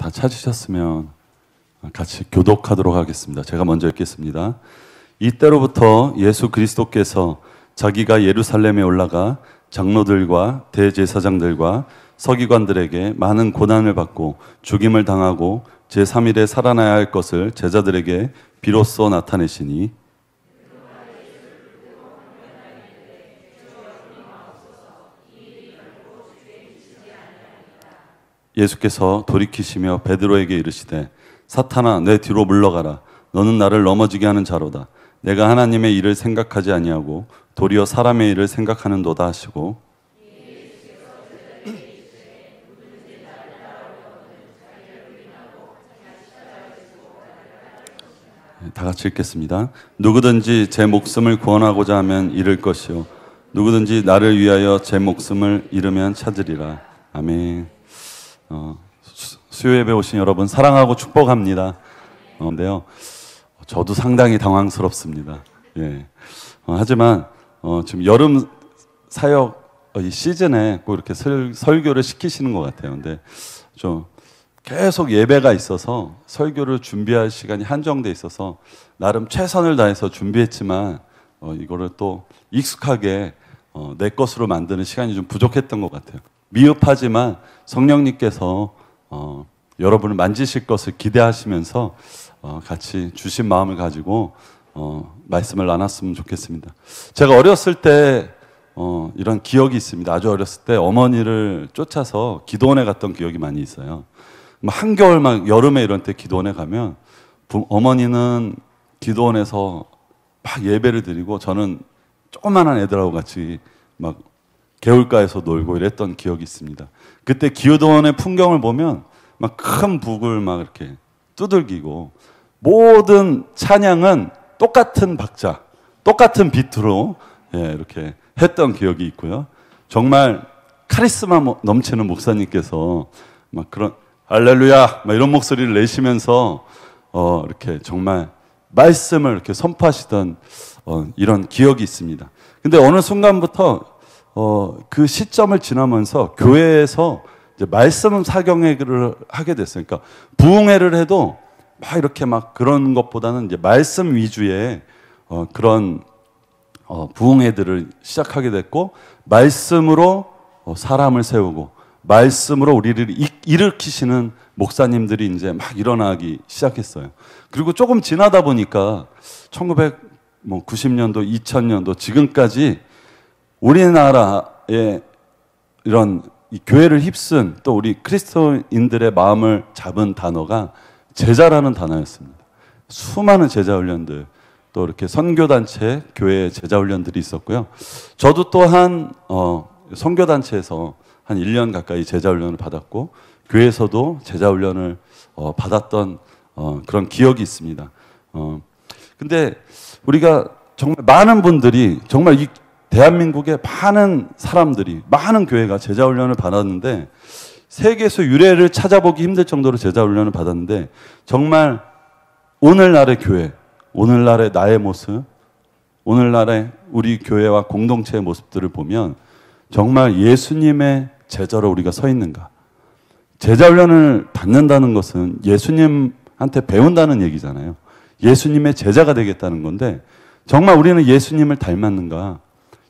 다 찾으셨으면 같이 교독하도록 하겠습니다. 제가 먼저 읽겠습니다. 이때로부터 예수 그리스도께서 자기가 예루살렘에 올라가 장로들과 대제사장들과 서기관들에게 많은 고난을 받고 죽임을 당하고 제3일에 살아나야 할 것을 제자들에게 비로소 나타내시니 예수께서 돌이키시며 베드로에게 이르시되 사탄아 내 뒤로 물러가라. 너는 나를 넘어지게 하는 자로다. 내가 하나님의 일을 생각하지 아니하고 도리어 사람의 일을 생각하는도다 하시고 다 같이 읽겠습니다. 누구든지 제 목숨을 구원하고자 하면 잃을 것이요 누구든지 나를 위하여 제 목숨을 잃으면 찾으리라. 아멘. 수요 예배 오신 여러분 사랑하고 축복합니다. 근데요, 저도 상당히 당황스럽습니다. 예. 하지만 지금 여름 사역 이 시즌에 꼭 이렇게 설교를 시키시는 것 같아요. 근데 좀 계속 예배가 있어서 설교를 준비할 시간이 한정돼 있어서 나름 최선을 다해서 준비했지만 이거를 또 익숙하게 내 것으로 만드는 시간이 좀 부족했던 것 같아요. 미흡하지만 성령님께서 여러분을 만지실 것을 기대하시면서 같이 주신 마음을 가지고 말씀을 나눴으면 좋겠습니다. 제가 어렸을 때 이런 기억이 있습니다. 아주 어렸을 때 어머니를 쫓아서 기도원에 갔던 기억이 많이 있어요. 한겨울 막 여름에 이런 때 기도원에 가면 어머니는 기도원에서 막 예배를 드리고 저는 조그만한 애들하고 같이 막 개울가에서 놀고 이랬던 기억이 있습니다. 그때 기도원의 풍경을 보면 막 큰 북을 막 이렇게 두들기고 모든 찬양은 똑같은 박자, 똑같은 비트로 이렇게 했던 기억이 있고요. 정말 카리스마 넘치는 목사님께서 막 그런 할렐루야 막 이런 목소리를 내시면서 이렇게 정말 말씀을 이렇게 선포하시던 이런 기억이 있습니다. 근데 어느 순간부터 그 시점을 지나면서 교회에서 이제 말씀 사경회를 하게 됐어요. 그러니까 부흥회를 해도 막 이렇게 막 그런 것보다는 이제 말씀 위주의 그런 부흥회들을 시작하게 됐고 말씀으로 사람을 세우고 말씀으로 우리를 일으키시는 목사님들이 이제 막 일어나기 시작했어요. 그리고 조금 지나다 보니까 1990년도, 2000년도 지금까지 우리나라의 이런 이 교회를 휩쓴 또 우리 그리스도인들의 마음을 잡은 단어가 제자라는 단어였습니다. 수많은 제자훈련들 또 이렇게 선교단체 교회 제자훈련들이 있었고요. 저도 또한 선교단체에서 한 1년 가까이 제자훈련을 받았고 교회에서도 제자훈련을 받았던 그런 기억이 있습니다. 근데 우리가 정말 많은 분들이 정말 이 대한민국의 많은 사람들이 많은 교회가 제자훈련을 받았는데 세계에서 유래를 찾아보기 힘들 정도로 제자훈련을 받았는데 정말 오늘날의 교회, 오늘날의 나의 모습, 오늘날의 우리 교회와 공동체의 모습들을 보면 정말 예수님의 제자로 우리가 서 있는가? 제자훈련을 받는다는 것은 예수님한테 배운다는 얘기잖아요. 예수님의 제자가 되겠다는 건데 정말 우리는 예수님을 닮았는가?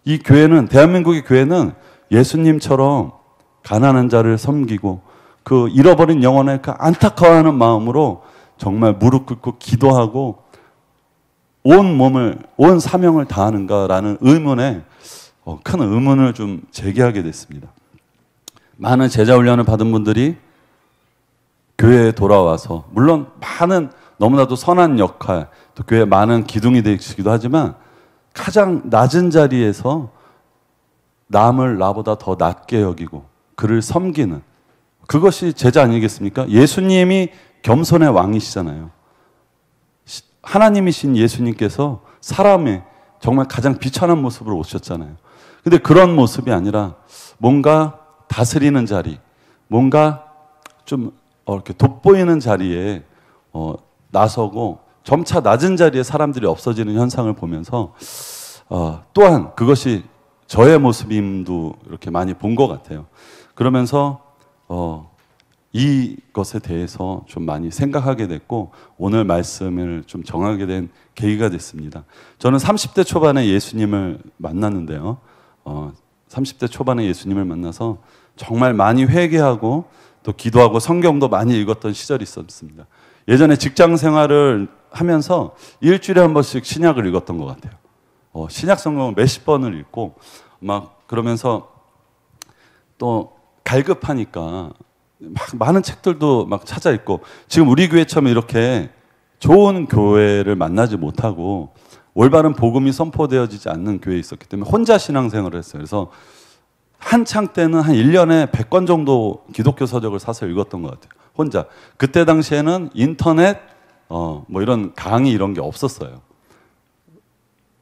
이 교회는 대한민국의 교회는 예수님처럼 가난한 자를 섬기고 그 잃어버린 영혼의 그 안타까워하는 마음으로 정말 무릎 꿇고 기도하고 온 몸을 온 사명을 다하는가라는 의문에 큰 의문을 좀 제기하게 됐습니다. 많은 제자훈련을 받은 분들이 교회에 돌아와서 물론 많은 너무나도 선한 역할 또 교회에 많은 기둥이 되시기도 하지만 가장 낮은 자리에서 남을 나보다 더 낮게 여기고 그를 섬기는 그것이 제자 아니겠습니까? 예수님이 겸손의 왕이시잖아요. 하나님이신 예수님께서 사람의 정말 가장 비천한 모습으로 오셨잖아요. 근데 그런 모습이 아니라 뭔가 다스리는 자리, 뭔가 좀 이렇게 돋보이는 자리에 나서고 점차 낮은 자리에 사람들이 없어지는 현상을 보면서 또한 그것이 저의 모습임도 이렇게 많이 본 것 같아요. 그러면서 이것에 대해서 좀 많이 생각하게 됐고 오늘 말씀을 좀 정하게 된 계기가 됐습니다. 저는 30대 초반에 예수님을 만났는데요. 30대 초반에 예수님을 만나서 정말 많이 회개하고 또 기도하고 성경도 많이 읽었던 시절이 있었습니다. 예전에 직장 생활을 하면서 일주일에 한 번씩 신약을 읽었던 것 같아요. 신약 성경을 몇십 번을 읽고 막 그러면서 또 갈급하니까 막 많은 책들도 막 찾아 읽고 지금 우리 교회처럼 이렇게 좋은 교회를 만나지 못하고 올바른 복음이 선포되어지지 않는 교회에 있었기 때문에 혼자 신앙생활을 했어요. 그래서 한창 때는 한 1년에 100권 정도 기독교 서적을 사서 읽었던 것 같아요. 혼자. 그때 당시에는 인터넷 뭐 이런 강의 이런 게 없었어요.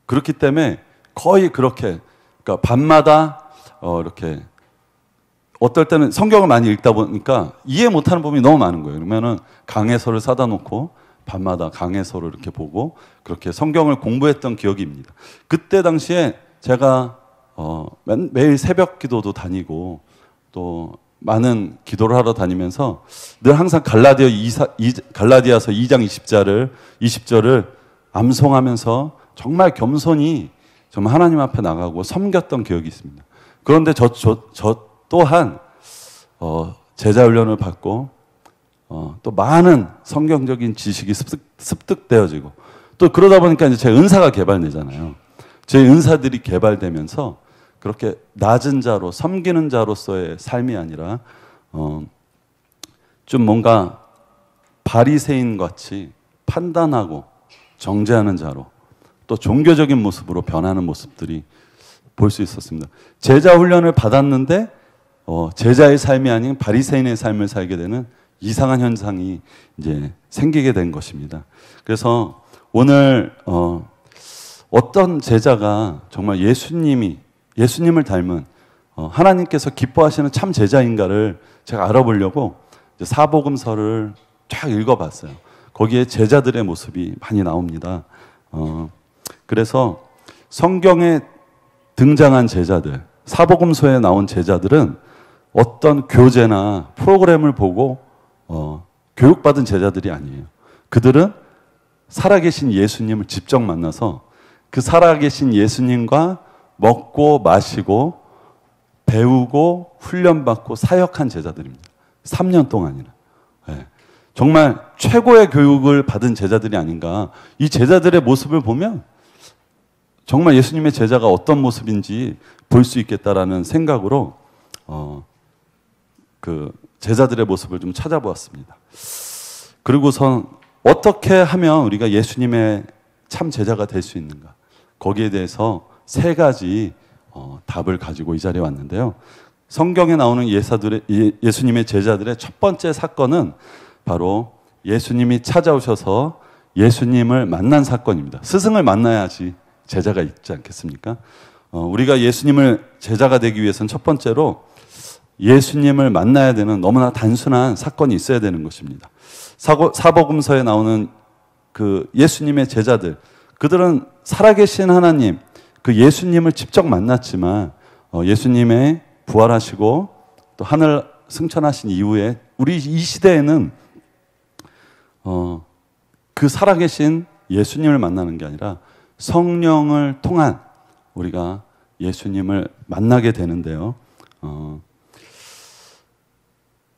그렇기 때문에 거의 그렇게 그러니까 밤마다 이렇게 어떨 때는 성경을 많이 읽다 보니까 이해 못하는 부분이 너무 많은 거예요. 그러면은 강해서를 사다 놓고 밤마다 강해서를 이렇게 보고 그렇게 성경을 공부했던 기억입니다. 그때 당시에 제가 매일 새벽 기도도 다니고 또 많은 기도를 하러 다니면서 늘 항상 갈라디아서 2장 20절을 암송하면서 정말 겸손히 정말 하나님 앞에 나가고 섬겼던 기억이 있습니다. 그런데 저 또한 제자 훈련을 받고 또 많은 성경적인 지식이 습득되어지고 또 그러다 보니까 이제 제 은사가 개발되잖아요. 제 은사들이 개발되면서 그렇게 낮은 자로 섬기는 자로서의 삶이 아니라 좀 뭔가 바리새인 같이 판단하고 정죄하는 자로 또 종교적인 모습으로 변하는 모습들이 볼 수 있었습니다. 제자 훈련을 받았는데 제자의 삶이 아닌 바리새인의 삶을 살게 되는 이상한 현상이 이제 생기게 된 것입니다. 그래서 오늘 어떤 제자가 정말 예수님을 닮은 하나님께서 기뻐하시는 참 제자인가를 제가 알아보려고 사복음서를 쫙 읽어봤어요. 거기에 제자들의 모습이 많이 나옵니다. 그래서 성경에 등장한 제자들, 사복음서에 나온 제자들은 어떤 교재나 프로그램을 보고 교육받은 제자들이 아니에요. 그들은 살아계신 예수님을 직접 만나서 그 살아계신 예수님과 먹고 마시고 배우고 훈련받고 사역한 제자들입니다. 3년 동안이나. 네. 정말 최고의 교육을 받은 제자들이 아닌가. 이 제자들의 모습을 보면 정말 예수님의 제자가 어떤 모습인지 볼 수 있겠다라는 생각으로 그 제자들의 모습을 좀 찾아보았습니다. 그리고선 어떻게 하면 우리가 예수님의 참 제자가 될 수 있는가? 거기에 대해서 3가지 답을 가지고 이 자리에 왔는데요. 성경에 나오는 예수님의 제자들의 첫 번째 사건은 바로 예수님이 찾아오셔서 예수님을 만난 사건입니다. 스승을 만나야지 제자가 있지 않겠습니까? 우리가 예수님을 제자가 되기 위해서는 첫 번째로 예수님을 만나야 되는 너무나 단순한 사건이 있어야 되는 것입니다. 사복음서에 나오는 그 예수님의 제자들, 그들은 살아계신 하나님, 그 예수님을 직접 만났지만 예수님의 부활하시고 또 하늘 승천하신 이후에 우리 이 시대에는 그 살아계신 예수님을 만나는 게 아니라 성령을 통한 우리가 예수님을 만나게 되는데요.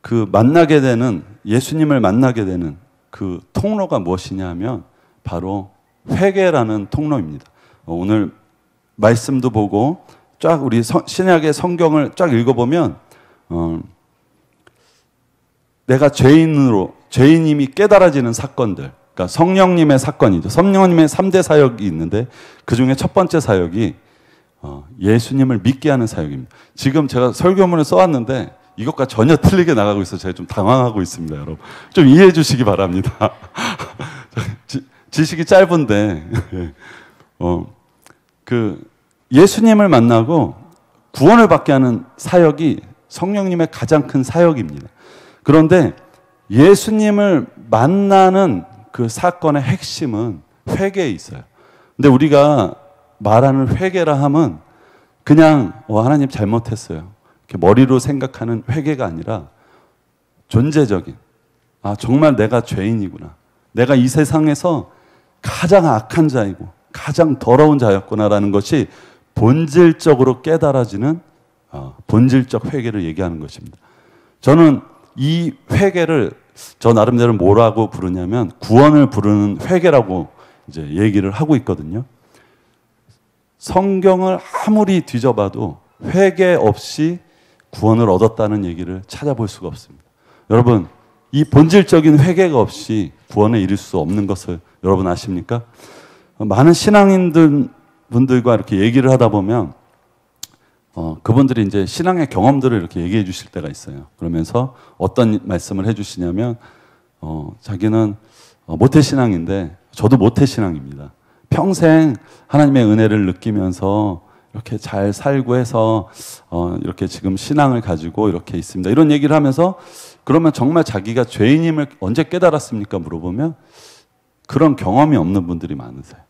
그 만나게 되는 예수님을 만나게 되는 그 통로가 무엇이냐 하면 바로 회개라는 통로입니다. 오늘 말씀도 보고 쫙 우리 신약의 성경을 쫙 읽어보면 내가 죄인임이 깨달아지는 사건들, 그러니까 성령님의 사건이죠. 성령님의 3대 사역이 있는데 그 중에 첫 번째 사역이 예수님을 믿게 하는 사역입니다. 지금 제가 설교문을 써왔는데 이것과 전혀 틀리게 나가고 있어서 제가 좀 당황하고 있습니다, 여러분. 좀 이해해 주시기 바랍니다. 지식이 짧은데 그 예수님을 만나고 구원을 받게 하는 사역이 성령님의 가장 큰 사역입니다. 그런데 예수님을 만나는 그 사건의 핵심은 회개에 있어요. 근데 우리가 말하는 회개라 함은 그냥 하나님 잘못했어요, 이렇게 머리로 생각하는 회개가 아니라 존재적인, 정말 내가 죄인이구나. 내가 이 세상에서 가장 악한 자이고 가장 더러운 자였구나라는 것이 본질적으로 깨달아지는 본질적 회개를 얘기하는 것입니다. 저는 이 회개를 저 나름대로 뭐라고 부르냐면 구원을 부르는 회개라고 이제 얘기를 하고 있거든요. 성경을 아무리 뒤져봐도 회개 없이 구원을 얻었다는 얘기를 찾아볼 수가 없습니다. 여러분, 이 본질적인 회개가 없이 구원에 이를 수 없는 것을 여러분 아십니까? 많은 신앙인들과 이렇게 얘기를 하다 보면 그분들이 이제 신앙의 경험들을 이렇게 얘기해 주실 때가 있어요. 그러면서 어떤 말씀을 해 주시냐면 자기는 모태신앙인데 저도 모태신앙입니다. 평생 하나님의 은혜를 느끼면서 이렇게 잘 살고 해서 이렇게 지금 신앙을 가지고 이렇게 있습니다. 이런 얘기를 하면서 그러면 정말 자기가 죄인임을 언제 깨달았습니까? 물어보면 그런 경험이 없는 분들이 많으세요.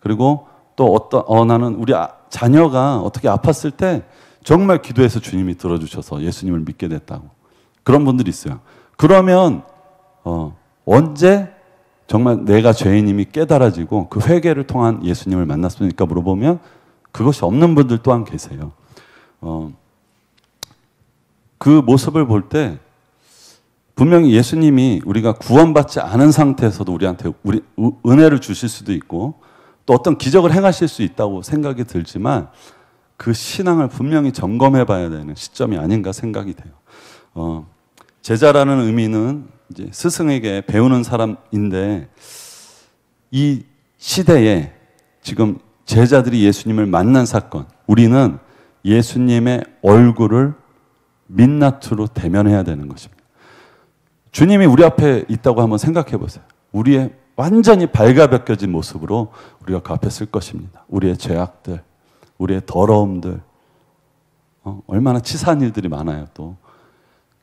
그리고 또 나는 우리 자녀가 어떻게 아팠을 때 정말 기도해서 주님이 들어주셔서 예수님을 믿게 됐다고. 그런 분들이 있어요. 그러면 언제 정말 내가 죄인임이 깨달아지고 그 회개를 통한 예수님을 만났습니까? 물어보면 그것이 없는 분들 또한 계세요. 그 모습을 볼 때 분명히 예수님이 우리가 구원받지 않은 상태에서도 우리한테 은혜를 주실 수도 있고 또 어떤 기적을 행하실 수 있다고 생각이 들지만 그 신앙을 분명히 점검해 봐야 되는 시점이 아닌가 생각이 돼요. 제자라는 의미는 이제 스승에게 배우는 사람인데 이 시대에 지금 제자들이 예수님을 만난 사건, 우리는 예수님의 얼굴을 민낯으로 대면해야 되는 것입니다. 주님이 우리 앞에 있다고 한번 생각해 보세요. 우리의 완전히 발가벗겨진 모습으로 우리가 그 앞에 쓸 것입니다. 우리의 죄악들, 우리의 더러움들, 얼마나 치사한 일들이 많아요. 또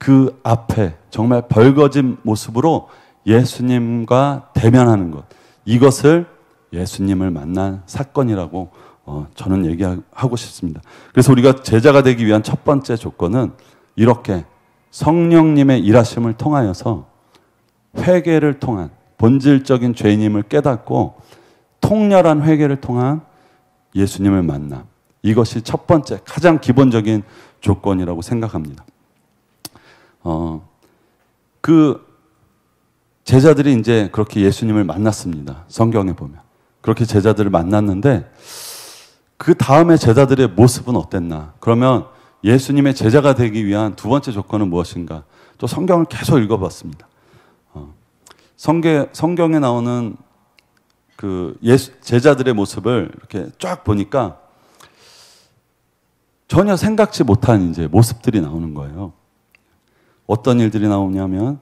그 앞에 정말 벌거진 모습으로 예수님과 대면하는 것, 이것을 예수님을 만난 사건이라고 저는 얘기하고 싶습니다. 그래서 우리가 제자가 되기 위한 첫 번째 조건은 이렇게 성령님의 일하심을 통하여서 회개를 통한 본질적인 죄인임을 깨닫고 통렬한 회개를 통한 예수님을 만남. 이것이 첫 번째 가장 기본적인 조건이라고 생각합니다. 그 제자들이 이제 그렇게 예수님을 만났습니다. 성경에 보면. 그렇게 제자들을 만났는데 그 다음에 제자들의 모습은 어땠나? 그러면 예수님의 제자가 되기 위한 두 번째 조건은 무엇인가? 또 성경을 계속 읽어봤습니다. 성경에 나오는 그 제자들의 모습을 이렇게 쫙 보니까 전혀 생각지 못한 이제 모습들이 나오는 거예요. 어떤 일들이 나오냐면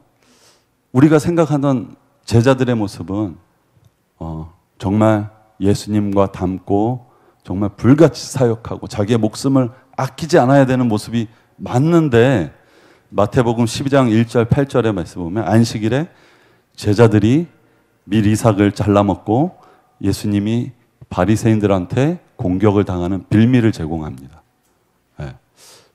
우리가 생각하던 제자들의 모습은 정말 예수님과 닮고 정말 불같이 사역하고 자기의 목숨을 아끼지 않아야 되는 모습이 맞는데 마태복음 12장 1절 8절의 말씀 보면 안식일에 제자들이 밀 이삭을 잘라먹고 예수님이 바리새인들한테 공격을 당하는 빌미를 제공합니다.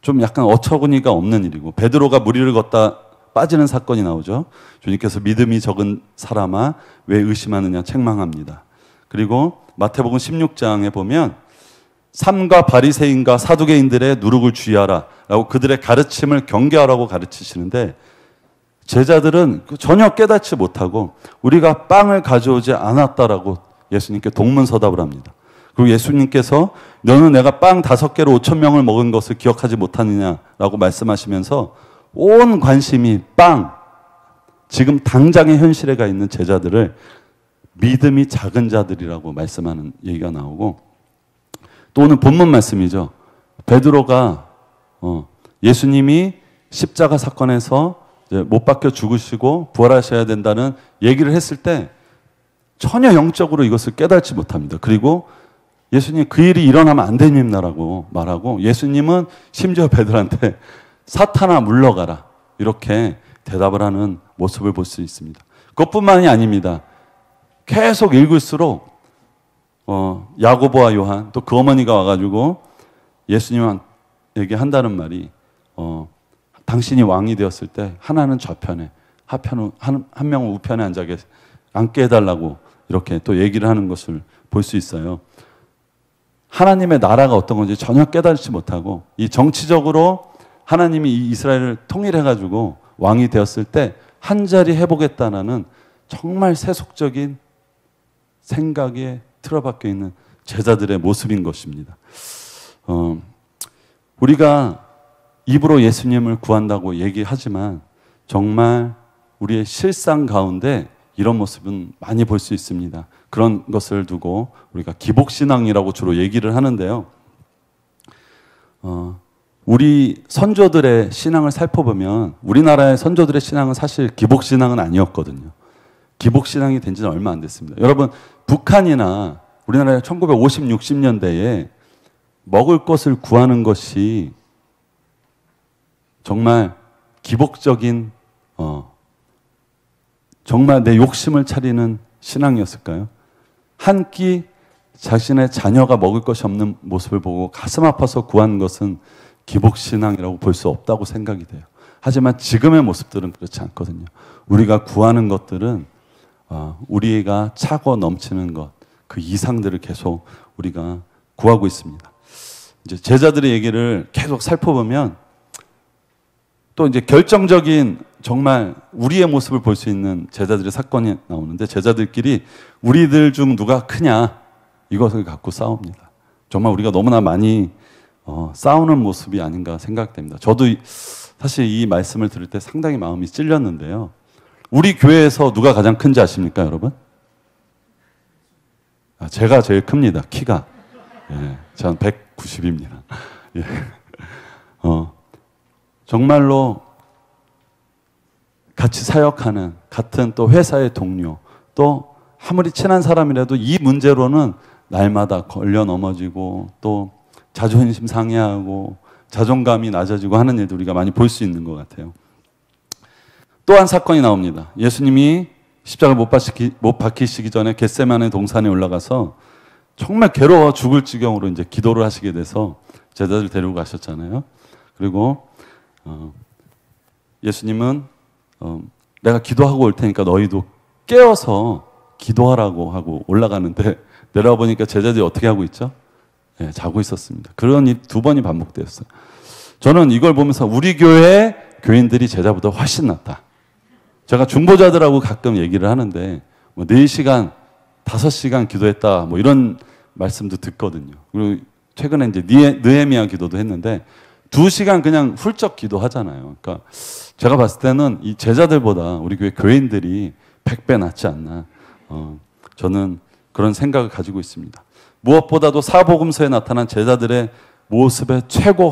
좀 약간 어처구니가 없는 일이고 베드로가 무리를 걷다 빠지는 사건이 나오죠. 주님께서 믿음이 적은 사람아 왜 의심하느냐 책망합니다. 그리고 마태복음 16장에 보면 삼가 바리새인과 사두개인들의 누룩을 주의하라 라고 그들의 가르침을 경계하라고 가르치시는데 제자들은 전혀 깨닫지 못하고 우리가 빵을 가져오지 않았다라고 예수님께 동문서답을 합니다. 그리고 예수님께서 너는 내가 빵 5개로 5,000명을 먹은 것을 기억하지 못하느냐라고 말씀하시면서 온 관심이 빵, 지금 당장의 현실에 가 있는 제자들을 믿음이 작은 자들이라고 말씀하는 얘기가 나오고 또 오늘 본문 말씀이죠. 베드로가 예수님이 십자가 사건에서 못 박혀 죽으시고 부활하셔야 된다는 얘기를 했을 때 전혀 영적으로 이것을 깨닫지 못합니다. 그리고 예수님 그 일이 일어나면 안 됩니다라고 말하고 예수님은 심지어 베드로한테 사탄아 물러가라 이렇게 대답을 하는 모습을 볼 수 있습니다. 그것뿐만이 아닙니다. 계속 읽을수록 야고보와 요한 또 그 어머니가 와가지고 예수님에게 한다는 말이 당신이 왕이 되었을 때 하나는 좌편에, 한 명은 우편에 앉게 해달라고 이렇게 또 얘기를 하는 것을 볼 수 있어요. 하나님의 나라가 어떤 건지 전혀 깨달지 못하고 이 정치적으로 하나님이 이 이스라엘을 통일해가지고 왕이 되었을 때 한 자리 해보겠다는 정말 세속적인 생각에 틀어박혀 있는 제자들의 모습인 것입니다. 우리가 입으로 예수님을 구한다고 얘기하지만 정말 우리의 실상 가운데 이런 모습은 많이 볼 수 있습니다. 그런 것을 두고 우리가 기복신앙이라고 주로 얘기를 하는데요. 우리 선조들의 신앙을 살펴보면 우리나라의 선조들의 신앙은 사실 기복신앙은 아니었거든요. 기복신앙이 된 지는 얼마 안 됐습니다. 여러분, 북한이나 우리나라의 1950, 60년대에 먹을 것을 구하는 것이 정말 기복적인 정말 내 욕심을 차리는 신앙이었을까요? 한 끼 자신의 자녀가 먹을 것이 없는 모습을 보고 가슴 아파서 구한 것은 기복신앙이라고 볼 수 없다고 생각이 돼요. 하지만 지금의 모습들은 그렇지 않거든요. 우리가 구하는 것들은 우리가 차고 넘치는 것, 그 이상들을 계속 우리가 구하고 있습니다. 이제 제자들의 얘기를 계속 살펴보면 또 이제 결정적인 정말 우리의 모습을 볼 수 있는 제자들의 사건이 나오는데 제자들끼리 우리들 중 누가 크냐 이것을 갖고 싸웁니다. 정말 우리가 너무나 많이 싸우는 모습이 아닌가 생각됩니다. 저도 사실 이 말씀을 들을 때 상당히 마음이 찔렸는데요. 우리 교회에서 누가 가장 큰지 아십니까, 여러분? 제가 제일 큽니다. 키가. 예, 전 190입니다. 예. 정말로 같이 사역하는 같은 또 회사의 동료, 또 아무리 친한 사람이라도 이 문제로는 날마다 걸려 넘어지고 또 자존심 상해하고 자존감이 낮아지고 하는 일도 우리가 많이 볼 수 있는 것 같아요. 또 한 사건이 나옵니다. 예수님이 십자가를 못 박히시기 전에 겟세마네 동산에 올라가서 정말 괴로워 죽을 지경으로 이제 기도를 하시게 돼서 제자들 데리고 가셨잖아요. 그리고 예수님은 내가 기도하고 올 테니까 너희도 깨어서 기도하라고 하고 올라가는데 내려와 보니까 제자들이 어떻게 하고 있죠? 네, 자고 있었습니다. 그런 일 2번이 반복되었어요. 저는 이걸 보면서 우리 교회 교인들이 제자보다 훨씬 낫다. 제가 중보자들하고 가끔 얘기를 하는데 4시간, 5시간 기도했다 뭐 이런 말씀도 듣거든요. 그리고 최근에 이제 느헤미야 기도도 했는데 2시간 그냥 훌쩍 기도하잖아요. 그러니까 제가 봤을 때는 이 제자들보다 우리 교회 교인들이 100배 낫지 않나. 저는 그런 생각을 가지고 있습니다. 무엇보다도 사복음서에 나타난 제자들의 모습의 최고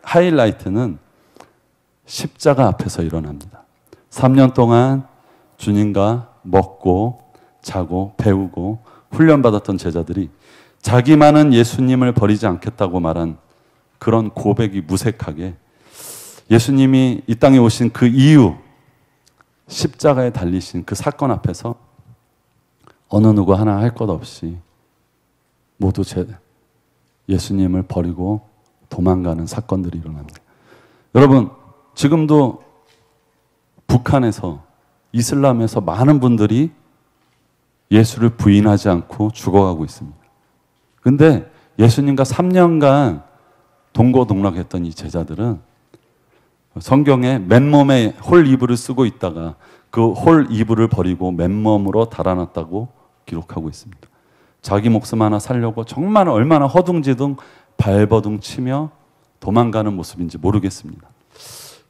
하이라이트는 십자가 앞에서 일어납니다. 3년 동안 주님과 먹고 자고 배우고 훈련받았던 제자들이 자기만은 예수님을 버리지 않겠다고 말한 그런 고백이 무색하게 예수님이 이 땅에 오신 그 이유, 십자가에 달리신 그 사건 앞에서 어느 누구 하나 할 것 없이 모두 예수님을 버리고 도망가는 사건들이 일어납니다. 여러분, 지금도 북한에서 이슬람에서 많은 분들이 예수를 부인하지 않고 죽어가고 있습니다. 근데 예수님과 3년간 동고동락했던 이 제자들은 성경에 맨몸에 홀 이불을 쓰고 있다가 그 홀 이불을 버리고 맨몸으로 달아났다고 기록하고 있습니다. 자기 목숨 하나 살려고 정말 얼마나 허둥지둥 발버둥 치며 도망가는 모습인지 모르겠습니다.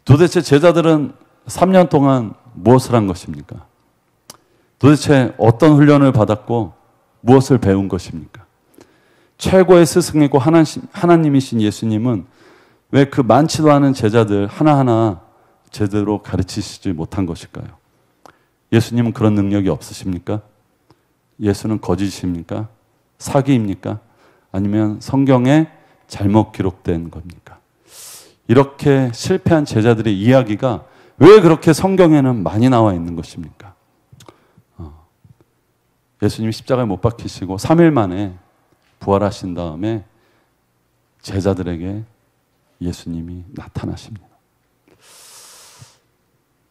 도대체 제자들은 3년 동안 무엇을 한 것입니까? 도대체 어떤 훈련을 받았고 무엇을 배운 것입니까? 최고의 스승이고 하나님이신 예수님은 왜 그 많지도 않은 제자들 하나하나 제대로 가르치시지 못한 것일까요? 예수님은 그런 능력이 없으십니까? 예수는 거짓입니까? 사기입니까? 아니면 성경에 잘못 기록된 겁니까? 이렇게 실패한 제자들의 이야기가 왜 그렇게 성경에는 많이 나와 있는 것입니까? 예수님이 십자가에 못 박히시고 3일 만에 부활하신 다음에 제자들에게 예수님이 나타나십니다.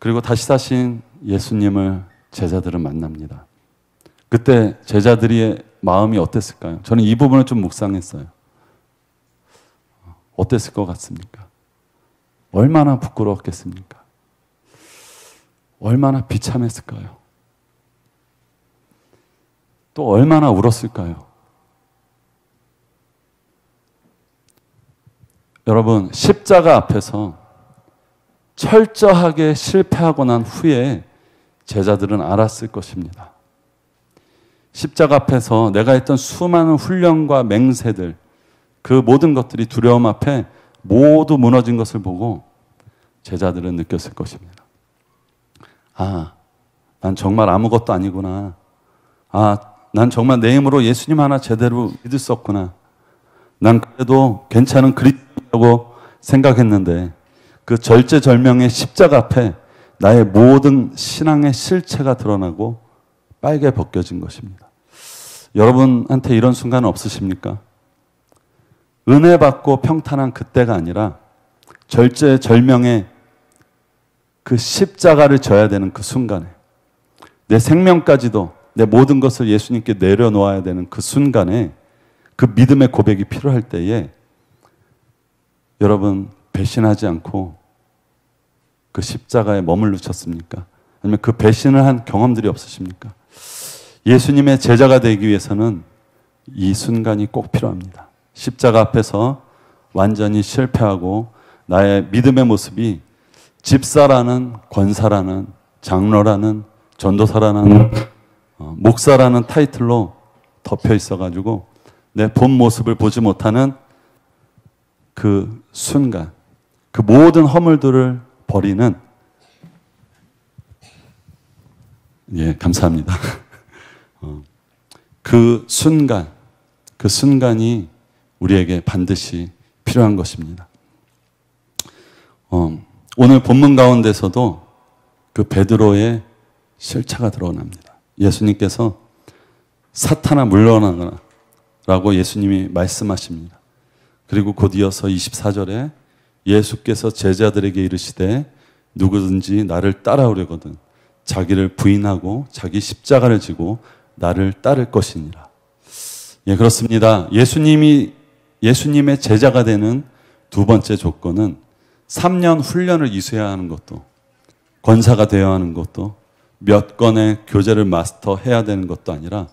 그리고 다시 사신 예수님을 제자들은 만납니다. 그때 제자들의 마음이 어땠을까요? 저는 이 부분을 좀 묵상했어요. 어땠을 것 같습니까? 얼마나 부끄러웠겠습니까? 얼마나 비참했을까요? 또 얼마나 울었을까요? 여러분, 십자가 앞에서 철저하게 실패하고 난 후에 제자들은 알았을 것입니다. 십자가 앞에서 내가 했던 수많은 훈련과 맹세들, 그 모든 것들이 두려움 앞에 모두 무너진 것을 보고 제자들은 느꼈을 것입니다. 아, 난 정말 아무것도 아니구나. 아, 난 정말 내 힘으로 예수님 하나 제대로 믿을 수 없구나. 난 그래도 괜찮은 그리스도라고 생각했는데 그 절제절명의 십자가 앞에 나의 모든 신앙의 실체가 드러나고 빨개 벗겨진 것입니다. 여러분한테 이런 순간은 없으십니까? 은혜 받고 평탄한 그때가 아니라 절제절명의 그 십자가를 져야 되는 그 순간에, 내 생명까지도 내 모든 것을 예수님께 내려놓아야 되는 그 순간에, 그 믿음의 고백이 필요할 때에 여러분 배신하지 않고 그 십자가에 머물르셨습니까? 아니면 그 배신을 한 경험들이 없으십니까? 예수님의 제자가 되기 위해서는 이 순간이 꼭 필요합니다. 십자가 앞에서 완전히 실패하고 나의 믿음의 모습이 집사라는, 권사라는, 장로라는, 전도사라는, 목사라는 타이틀로 덮여 있어가지고 내 본 모습을 보지 못하는 그 순간, 그 모든 허물들을 버리는, 예, 감사합니다. 그 순간이 우리에게 반드시 필요한 것입니다. 오늘 본문 가운데서도 그 베드로의 실체가 드러납니다. 예수님께서 사탄아 물러나거나 라고 예수님이 말씀하십니다. 그리고 곧 이어서 24절에 예수께서 제자들에게 이르시되 누구든지 나를 따라오려거든 자기를 부인하고 자기 십자가를 지고 나를 따를 것이니라. 예, 그렇습니다. 예수님의 제자가 되는 두 번째 조건은 3년 훈련을 이수해야 하는 것도, 권사가 되어야 하는 것도, 몇 건의 교제를 마스터해야 되는 것도 아니라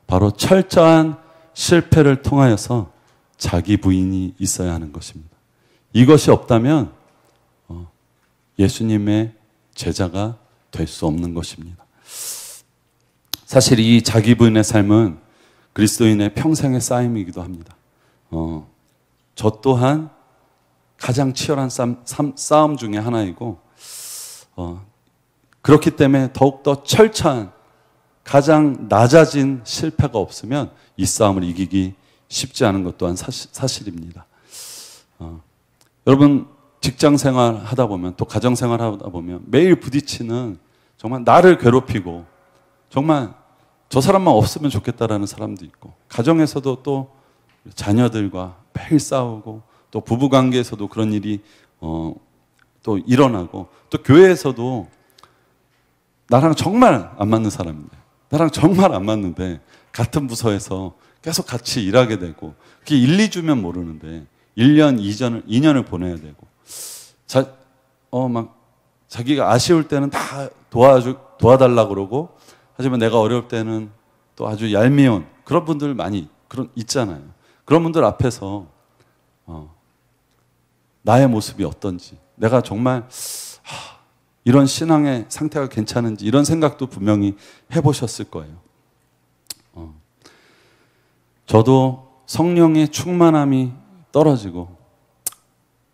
바로 철저한 실패를 통하여서 자기 부인이 있어야 하는 것입니다. 이것이 없다면 예수님의 제자가 될 수 없는 것입니다. 사실 이 자기 부인의 삶은 그리스도인의 평생의 쌓임이기도 합니다. 저 또한 가장 치열한 싸움 중에 하나이고, 그렇기 때문에 더욱더 철저한, 가장 낮아진 실패가 없으면 이 싸움을 이기기 쉽지 않은 것 또한 사실입니다. 여러분, 직장 생활 하다 보면, 또 가정 생활 하다 보면 매일 부딪히는, 정말 나를 괴롭히고 정말 저 사람만 없으면 좋겠다라는 사람도 있고, 가정에서도 또 자녀들과 매일 싸우고, 또 부부관계에서도 그런 일이 또 일어나고, 또 교회에서도 나랑 정말 안 맞는 사람인데, 나랑 정말 안 맞는데 같은 부서에서 계속 같이 일하게 되고, 그게 1, 2주면 모르는데 1년, 2년을 보내야 되고, 막 자기가 아쉬울 때는 다 도와달라고 그러고, 하지만 내가 어려울 때는 또 아주 얄미운 그런 분들 많이 있잖아요. 그런 분들 앞에서 나의 모습이 어떤지, 내가 정말 이런 신앙의 상태가 괜찮은지, 이런 생각도 분명히 해보셨을 거예요. 저도 성령의 충만함이 떨어지고,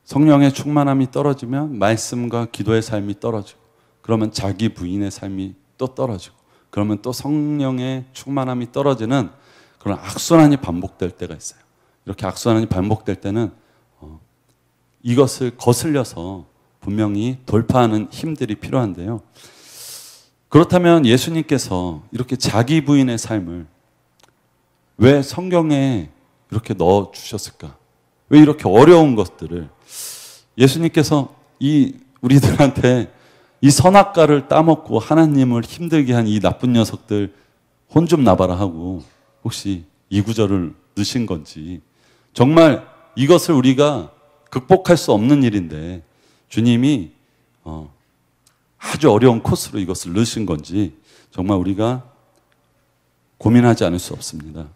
성령의 충만함이 떨어지면 말씀과 기도의 삶이 떨어지고, 그러면 자기 부인의 삶이 또 떨어지고, 그러면 또 성령의 충만함이 떨어지는 그런 악순환이 반복될 때가 있어요. 이렇게 악순환이 반복될 때는 이것을 거슬려서 분명히 돌파하는 힘들이 필요한데요. 그렇다면 예수님께서 이렇게 자기 부인의 삶을 왜 성경에 이렇게 넣어주셨을까? 왜 이렇게 어려운 것들을 예수님께서 우리들한테 이 선악과를 따먹고 하나님을 힘들게 한 이 나쁜 녀석들 혼 좀 나봐라 하고 혹시 이 구절을 넣으신 건지, 정말 이것을 우리가 극복할 수 없는 일인데 주님이 아주 어려운 코스로 이것을 넣으신 건지 정말 우리가 고민하지 않을 수 없습니다.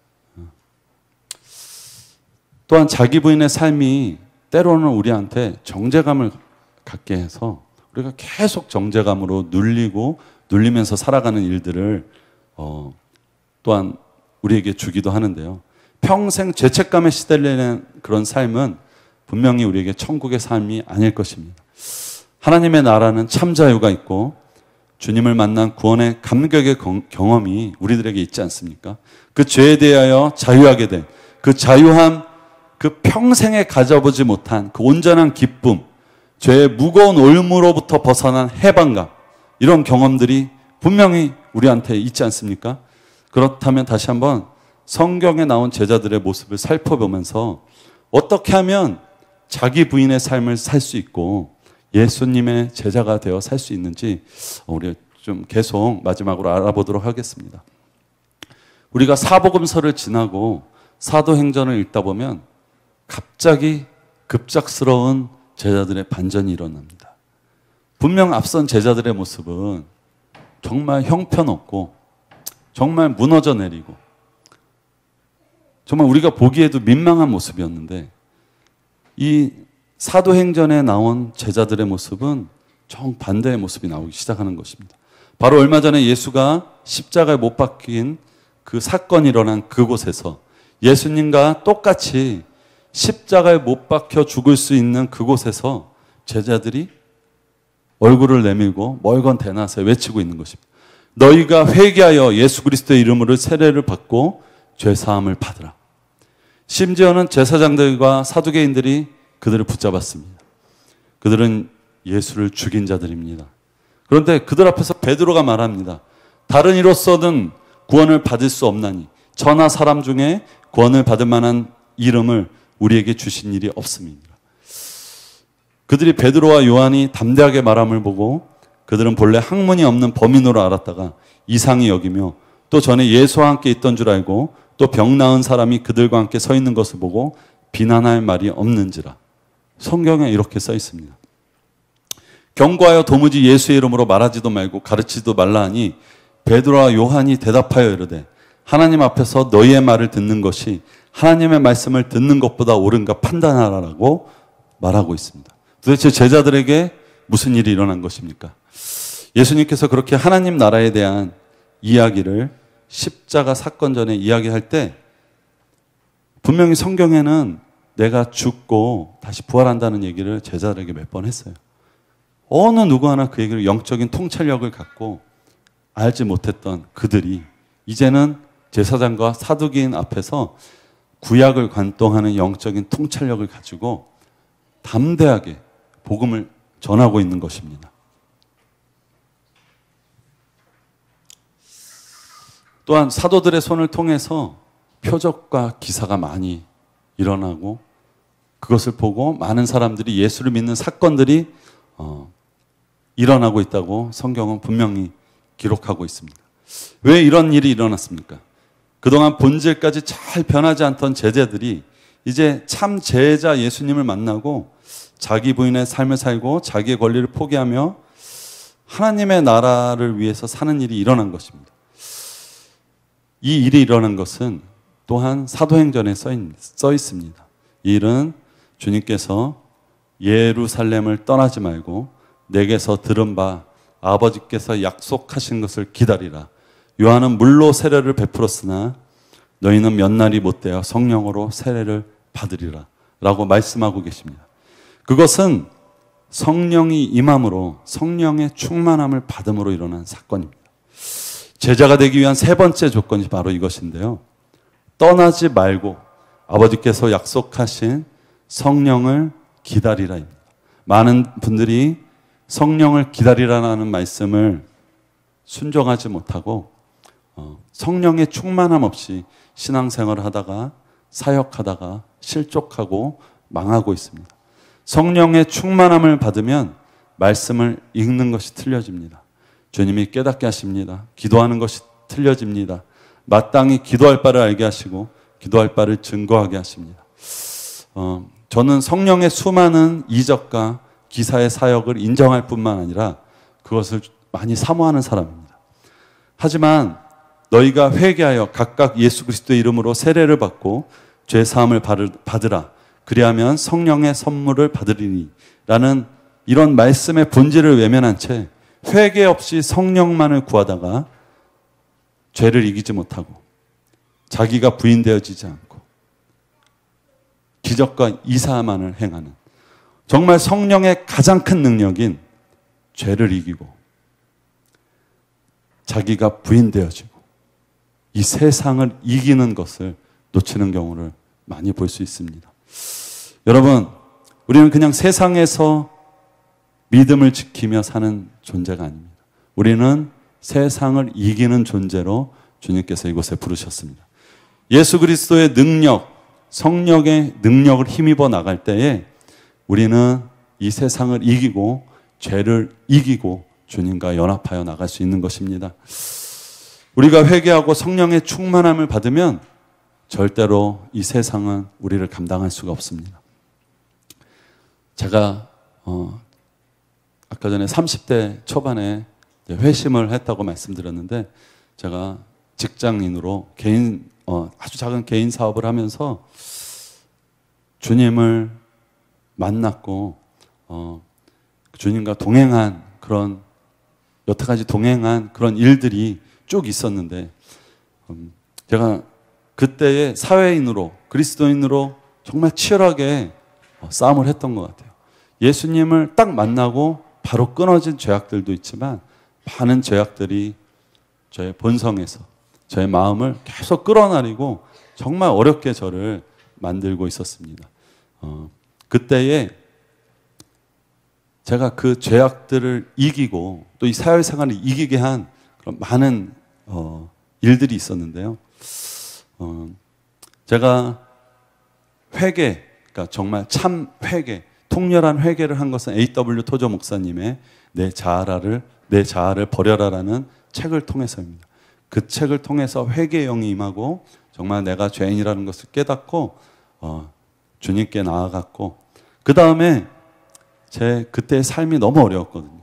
또한 자기 부인의 삶이 때로는 우리한테 정죄감을 갖게 해서 우리가 계속 정죄감으로 눌리면서 살아가는 일들을 또한 우리에게 주기도 하는데요. 평생 죄책감에 시달리는 그런 삶은 분명히 우리에게 천국의 삶이 아닐 것입니다. 하나님의 나라는 참 자유가 있고 주님을 만난 구원의 감격의 경험이 우리들에게 있지 않습니까? 그 죄에 대하여 자유하게 된 그 자유함, 그 평생에 가져보지 못한 그 온전한 기쁨, 죄의 무거운 올무로부터 벗어난 해방감, 이런 경험들이 분명히 우리한테 있지 않습니까? 그렇다면 다시 한번 성경에 나온 제자들의 모습을 살펴보면서 어떻게 하면 자기 부인의 삶을 살 수 있고 예수님의 제자가 되어 살 수 있는지 우리 좀 계속 마지막으로 알아보도록 하겠습니다. 우리가 사복음서를 지나고 사도행전을 읽다 보면 갑자기 급작스러운 제자들의 반전이 일어납니다. 분명 앞선 제자들의 모습은 정말 형편없고 정말 무너져 내리고 정말 우리가 보기에도 민망한 모습이었는데, 이 사도행전에 나온 제자들의 모습은 정반대의 모습이 나오기 시작하는 것입니다. 바로 얼마 전에 예수가 십자가에 못 박힌 그 사건이 일어난 그곳에서 예수님과 똑같이 십자가에 못 박혀 죽을 수 있는 그곳에서 제자들이 얼굴을 내밀고 멀건 대낮에 외치고 있는 것입니다. 너희가 회개하여 예수 그리스도의 이름으로 세례를 받고 죄사함을 받으라. 심지어는 제사장들과 사두개인들이 그들을 붙잡았습니다. 그들은 예수를 죽인 자들입니다. 그런데 그들 앞에서 베드로가 말합니다. 다른 이로서는 구원을 받을 수 없나니 저나 사람 중에 구원을 받을 만한 이름을 우리에게 주신 일이 없습니다. 그들이 베드로와 요한이 담대하게 말함을 보고 그들은 본래 학문이 없는 범인으로 알았다가 이상히 여기며 또 전에 예수와 함께 있던 줄 알고 또 병 나은 사람이 그들과 함께 서 있는 것을 보고 비난할 말이 없는지라. 성경에 이렇게 써 있습니다. 경고하여 도무지 예수의 이름으로 말하지도 말고 가르치지도 말라 하니 베드로와 요한이 대답하여 이르되 하나님 앞에서 너희의 말을 듣는 것이 하나님의 말씀을 듣는 것보다 옳은가 판단하라고 말하고 있습니다. 도대체 제자들에게 무슨 일이 일어난 것입니까? 예수님께서 그렇게 하나님 나라에 대한 이야기를 십자가 사건 전에 이야기할 때 분명히 성경에는 내가 죽고 다시 부활한다는 얘기를 제자들에게 몇 번 했어요. 어느 누구 하나 그 얘기를 영적인 통찰력을 갖고 알지 못했던 그들이 이제는 제사장과 사두개인 앞에서 구약을 관통하는 영적인 통찰력을 가지고 담대하게 복음을 전하고 있는 것입니다. 또한 사도들의 손을 통해서 표적과 기사가 많이 일어나고 그것을 보고 많은 사람들이 예수를 믿는 사건들이 일어나고 있다고 성경은 분명히 기록하고 있습니다. 왜 이런 일이 일어났습니까? 그동안 본질까지 잘 변하지 않던 제자들이 이제 참 제자 예수님을 만나고 자기 부인의 삶을 살고 자기의 권리를 포기하며 하나님의 나라를 위해서 사는 일이 일어난 것입니다. 이 일이 일어난 것은 또한 사도행전에 써 있습니다. 이 일은 주님께서 예루살렘을 떠나지 말고 내게서 들은 바 아버지께서 약속하신 것을 기다리라. 요한은 물로 세례를 베풀었으나 너희는 몇 날이 못되어 성령으로 세례를 받으리라 라고 말씀하고 계십니다. 그것은 성령이 임함으로 성령의 충만함을 받음으로 일어난 사건입니다. 제자가 되기 위한 세 번째 조건이 바로 이것인데요. 떠나지 말고 아버지께서 약속하신 성령을 기다리라입니다. 많은 분들이 성령을 기다리라는 말씀을 순종하지 못하고 성령의 충만함 없이 신앙생활을 하다가 사역하다가 실족하고 망하고 있습니다. 성령의 충만함을 받으면 말씀을 읽는 것이 틀려집니다. 주님이 깨닫게 하십니다. 기도하는 것이 틀려집니다. 마땅히 기도할 바를 알게 하시고 기도할 바를 증거하게 하십니다. 저는 성령의 수많은 이적과 기사의 사역을 인정할 뿐만 아니라 그것을 많이 사모하는 사람입니다. 하지만 너희가 회개하여 각각 예수 그리스도의 이름으로 세례를 받고 죄 사함을 받으라. 그리하면 성령의 선물을 받으리니 라는 이런 말씀의 본질을 외면한 채 회개 없이 성령만을 구하다가 죄를 이기지 못하고 자기가 부인되어지지 않고 기적과 이사만을 행하는, 정말 성령의 가장 큰 능력인 죄를 이기고 자기가 부인되어지고 이 세상을 이기는 것을 놓치는 경우를 많이 볼 수 있습니다. 여러분, 우리는 그냥 세상에서 믿음을 지키며 사는 존재가 아닙니다. 우리는 세상을 이기는 존재로 주님께서 이곳에 부르셨습니다. 예수 그리스도의 능력, 성령의 능력을 힘입어 나갈 때에 우리는 이 세상을 이기고 죄를 이기고 주님과 연합하여 나갈 수 있는 것입니다. 우리가 회개하고 성령의 충만함을 받으면 절대로 이 세상은 우리를 감당할 수가 없습니다. 제가 아까 전에 30대 초반에 회심을 했다고 말씀드렸는데, 제가 직장인으로 아주 작은 개인 사업을 하면서 주님을 만났고 주님과 동행한 그런, 여태까지 동행한 그런 일들이 쭉 있었는데, 제가 그때의 사회인으로, 그리스도인으로 정말 치열하게 싸움을 했던 것 같아요. 예수님을 딱 만나고 바로 끊어진 죄악들도 있지만 많은 죄악들이 저의 본성에서 저의 마음을 계속 끌어내리고 정말 어렵게 저를 만들고 있었습니다. 그때에 제가 그 죄악들을 이기고 또 이 사회생활을 이기게 한 그런 많은 일들이 있었는데요. 제가 회개, 그러니까 정말 참 회개, 통렬한 회개를 한 것은 A.W. 토저 목사님의 내 자아를 버려라라는 책을 통해서입니다. 그 책을 통해서 회개의 영이 임하고 정말 내가 죄인이라는 것을 깨닫고 주님께 나아갔고, 그 다음에 제 그때의 삶이 너무 어려웠거든요.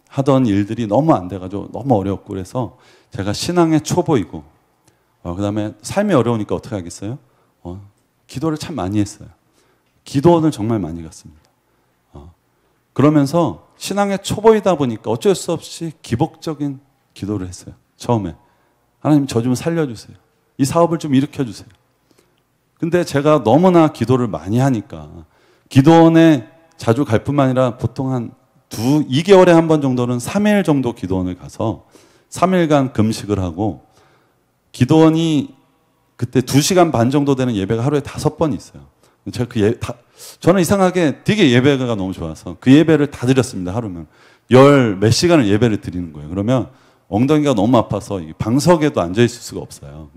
하던 일들이 너무 안 돼가지고 너무 어려웠고, 그래서 제가 신앙의 초보이고 그 다음에 삶이 어려우니까 어떻게 하겠어요? 기도를 참 많이 했어요. 기도원을 정말 많이 갔습니다. 그러면서 신앙의 초보이다 보니까 어쩔 수 없이 기복적인 기도를 했어요. 처음에 하나님 저 좀 살려주세요. 이 사업을 좀 일으켜주세요. 근데 제가 너무나 기도를 많이 하니까 기도원에 자주 갈 뿐만 아니라 보통 한 2개월에 한 번 정도는 3일 정도 기도원을 가서 3일간 금식을 하고, 기도원이 그때 2시간 반 정도 되는 예배가 하루에 5번 있어요. 제가 저는 이상하게 되게 예배가 너무 좋아서 그 예배를 다 드렸습니다. 하루면 몇 시간을 예배를 드리는 거예요. 그러면 엉덩이가 너무 아파서 방석에도 앉아 있을 수가 없어요.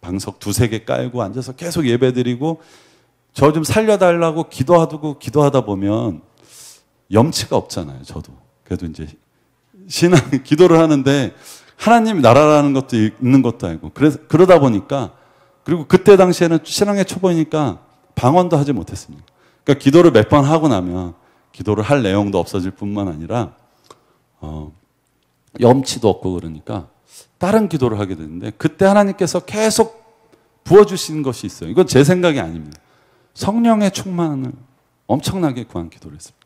방석 2-3개 깔고 앉아서 계속 예배 드리고, 저 좀 살려달라고 기도하다 보면 염치가 없잖아요. 저도 그래도 이제 신앙 기도를 하는데 하나님이 나라라는 것도 있는 것도 알고, 그러다 보니까, 그리고 그때 당시에는 신앙의 초보니까 방언도 하지 못했습니다. 그러니까 기도를 몇 번 하고 나면 기도를 할 내용도 없어질 뿐만 아니라 염치도 없고, 그러니까 다른 기도를 하게 되는데, 그때 하나님께서 계속 부어주신 것이 있어요. 이건 제 생각이 아닙니다. 성령의 충만을 엄청나게 구한 기도를 했습니다.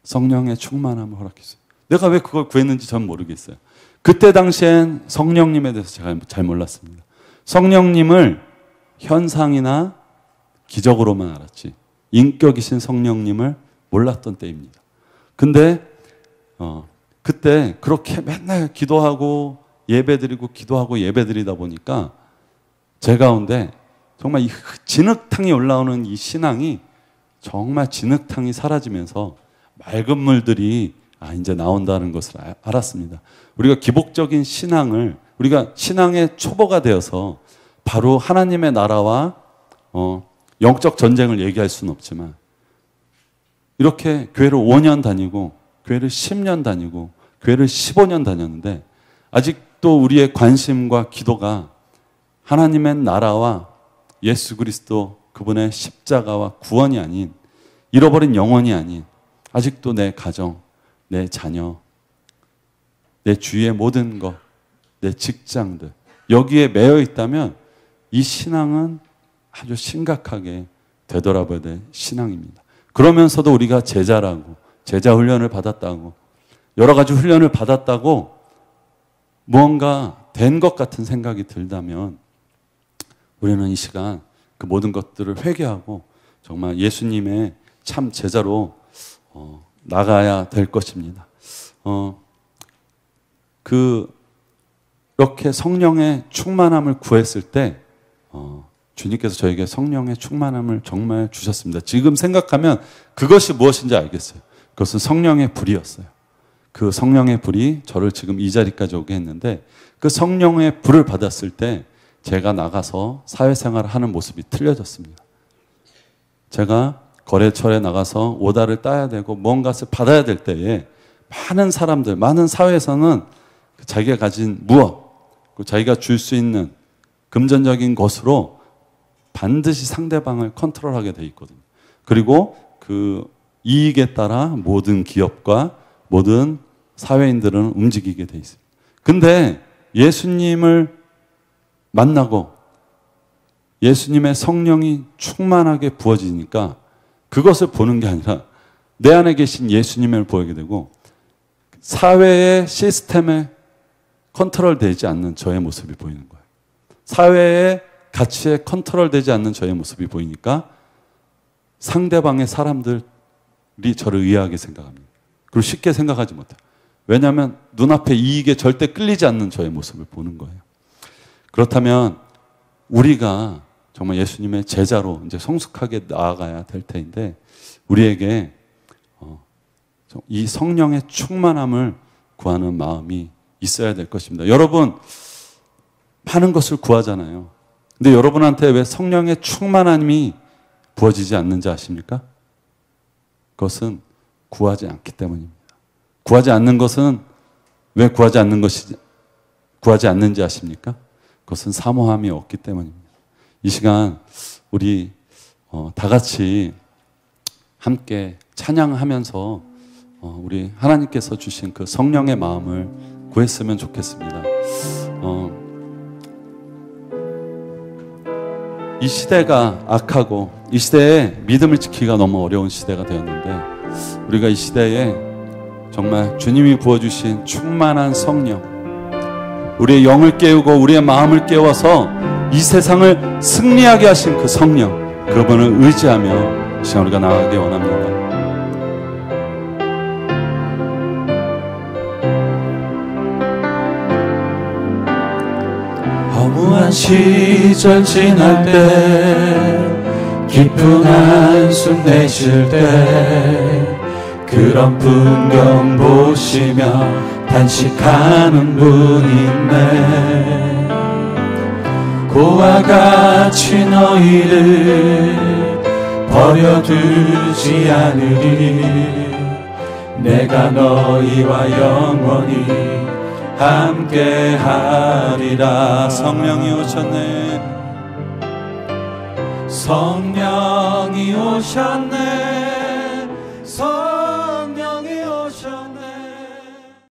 성령의 충만함을 허락했어요. 내가 왜 그걸 구했는지 전 모르겠어요. 그때 당시엔 성령님에 대해서 제가 잘 몰랐습니다. 성령님을 현상이나 기적으로만 알았지 인격이신 성령님을 몰랐던 때입니다. 근데 그때 그렇게 맨날 기도하고 예배드리고 기도하고 예배드리다 보니까 제 가운데 정말 이 진흙탕이 올라오는 이 신앙이 정말 진흙탕이 사라지면서 맑은 물들이 이제 나온다는 것을 알았습니다. 우리가 기복적인 신앙을, 우리가 신앙의 초보가 되어서 바로 하나님의 나라와 영적 전쟁을 얘기할 수는 없지만, 이렇게 교회를 5년 다니고 교회를 10년 다니고 교회를 15년 다녔는데 아직도 우리의 관심과 기도가 하나님의 나라와 예수 그리스도 그분의 십자가와 구원이 아닌, 잃어버린 영혼이 아닌, 아직도 내 가정, 내 자녀, 내 주위의 모든 것, 내 직장들 여기에 매여 있다면 이 신앙은 아주 심각하게 되돌아봐야 될 신앙입니다. 그러면서도 우리가 제자라고, 제자 훈련을 받았다고, 여러 가지 훈련을 받았다고 무언가 된 것 같은 생각이 들다면 우리는 이 시간 그 모든 것들을 회개하고 정말 예수님의 참 제자로 나가야 될 것입니다. 그렇게 성령의 충만함을 구했을 때 주님께서 저에게 성령의 충만함을 정말 주셨습니다. 지금 생각하면 그것이 무엇인지 알겠어요. 그것은 성령의 불이었어요. 그 성령의 불이 저를 지금 이 자리까지 오게 했는데 그 성령의 불을 받았을 때 제가 나가서 사회생활을 하는 모습이 틀려졌습니다. 제가 거래처에 나가서 오다를 따야 되고 뭔가를 받아야 될 때에 많은 사람들, 많은 사회에서는 자기가 가진 무엇, 자기가 줄 수 있는 금전적인 것으로 반드시 상대방을 컨트롤하게 돼 있거든요. 그리고 그 이익에 따라 모든 기업과 모든 사회인들은 움직이게 돼 있습니다. 근데 예수님을 만나고 예수님의 성령이 충만하게 부어지니까 그것을 보는 게 아니라 내 안에 계신 예수님을 보게 되고 사회의 시스템에 컨트롤되지 않는 저의 모습이 보이는 거예요. 사회의 가치에 컨트롤되지 않는 저의 모습이 보이니까 상대방의 사람들이 저를 의아하게 생각합니다. 그리고 쉽게 생각하지 못해요. 왜냐하면 눈앞에 이익에 절대 끌리지 않는 저의 모습을 보는 거예요. 그렇다면 우리가 정말 예수님의 제자로 이제 성숙하게 나아가야 될 텐데 우리에게 이 성령의 충만함을 구하는 마음이 있어야 될 것입니다. 여러분 많은 것을 구하잖아요. 근데 여러분한테 왜 성령의 충만함이 부어지지 않는지 아십니까? 그것은 구하지 않기 때문입니다. 구하지 않는 것은 왜 구하지 않는지 아십니까? 그것은 사모함이 없기 때문입니다. 이 시간 우리 다 같이 함께 찬양하면서 우리 하나님께서 주신 그 성령의 마음을 구했으면 좋겠습니다. 이 시대가 악하고 이 시대에 믿음을 지키기가 너무 어려운 시대가 되었는데 우리가 이 시대에 정말 주님이 부어주신 충만한 성령, 우리의 영을 깨우고 우리의 마음을 깨워서 이 세상을 승리하게 하신 그 성령, 그분을 의지하며 이 시간 우리가 나아가기 원합니다. 허무한 시절 지날 때 깊은 한숨 내쉴 때 그런 풍경 보시며 단식하는 분이 있네. 고와 같이 너희를 버려두지 않으리. 내가 너희와 영원히 함께하리라. 성령이 오셨네. 성령이 오셨네.